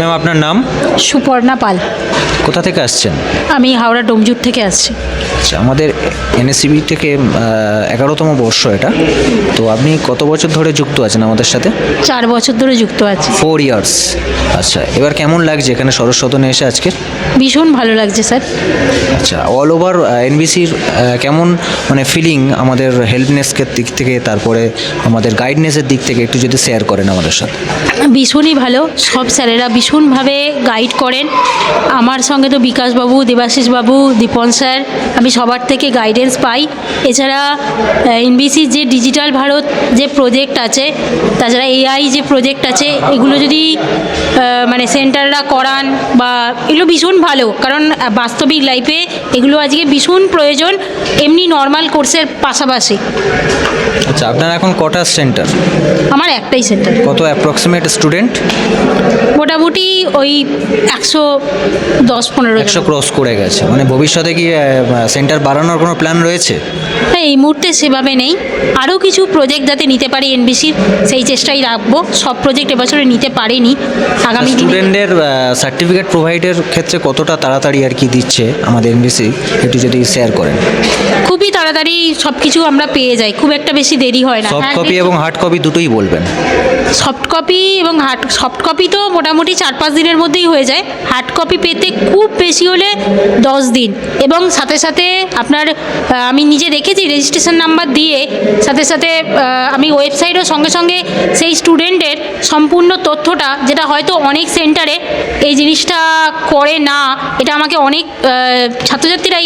Ma'am আপনার নাম? সুপর্ণা পাল। কোথা থেকে আসছেন? আমি হাওড়া ডোমজুর থেকে আসছি। আচ্ছা, আমাদের এনএসসিবি থেকে 11তম বর্ষ এটা। তো আপনি কত বছর ধরে যুক্ত আছেন আমাদের সাথে? 4 বছর ধরে যুক্ত আছি। 4 ইয়ার্স। আচ্ছা, এবার কেমন লাগছে এখানে সরস্বতনে এসে আজকে? ভীষণ ভালো লাগছে স্যার। আচ্ছা, অল ওভার এনবিসির কেমন মানে ফিলিং আমাদের হেল্পনেসের দিক থেকে, তারপরে আমাদের গাইডনেসের দিক থেকে একটু যদি শেয়ার করেন আমাদের সাথে। ভীষণই ভালো, সব স্যারেরা ভীষণভাবে গাইড করেন। আমার সঙ্গে তো বিকাশবাবু, দেবাশিসবাবু, দীপন স্যার, আমি সবার থেকে গাইডেন্স পাই। এছাড়া এনবিসির যে ডিজিটাল ভারত যে প্রজেক্ট আছে, তাছাড়া এআই যে প্রজেক্ট আছে, এগুলো যদি মানে সেন্টাররা করান বা এগুলো ভীষণ ভালো, কারণ বাস্তবিক লাইফে এগুলো আজকে ভীষণ প্রয়োজন এমনি নর্মাল কোর্সের পাশাপাশি। আচ্ছা, আপনার এখন কটা সেন্টার? আমার একটাই সেন্টার। কত অ্যাপ্রক্সিমেট স্টুডেন্ট? মোটামুটি ওই 110-15 100 ক্রস করে গেছে। মানে ভবিষ্যতে কি সেন্টার বাড়ানোর কোনো প্ল্যান রয়েছে? হ্যাঁ, এই মুহূর্তে সেভাবে নেই। আরও কিছু প্রজেক্ট যাতে নিতে পারি এনবিসির, সেই চেষ্টাই রাখবো। সব প্রজেক্ট এবছরে নিতে পারিনি, আগামী দিনে। স্টুডেন্টদের সার্টিফিকেট প্রোভাইডের ক্ষেত্রে কতটা তাড়াতাড়ি আর কি দিচ্ছে আমাদের এনবিসি, একটু যদি শেয়ার করেন। খুবই তাড়াতাড়ি সব কিছু আমরা পেয়ে যাই, খুব একটা বেশি দেরি হয় না। সফট কপি এবং হার্ড কপি দুটোই বলবেন। সফট কপি এবং সফট কপি তো মোটামুটি 4-5 দিনের মধ্যেই হয়ে যায়। হার্ড কপি পেতে খুব বেশি হলে 10 দিন। এবং সাথে সাথে আপনার আমি নিজে দেখেছি রেজিস্ট্রেশন নাম্বার দিয়ে সাথে সাথে আমি ওয়েবসাইটও সঙ্গে সঙ্গে সেই স্টুডেন্টের সম্পূর্ণ তথ্যটা, যেটা হয়তো অনেক সেন্টারে এই জিনিসটা করে না, এটা আমাকে অনেক ছাত্রছাত্রীরাই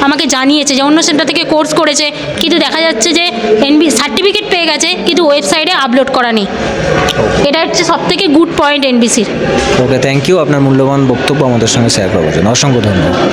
আমাকে জানিয়েছে যে অন্য সেন্টার থেকে কোর্স করেছে, কিন্তু দেখা যাচ্ছে যে সার্টিফিকেট পেয়ে গেছে কিন্তু ওয়েবসাইটে আপলোড করা নেই। এটা হচ্ছে সবথেকে গুড পয়েন্ট এনবিসির। ওকে, থ্যাংক ইউ আপনার মূল্যবান বক্তব্য আমাদের সঙ্গে শেয়ার করার জন্য। অসংখ্য ধন্যবাদ।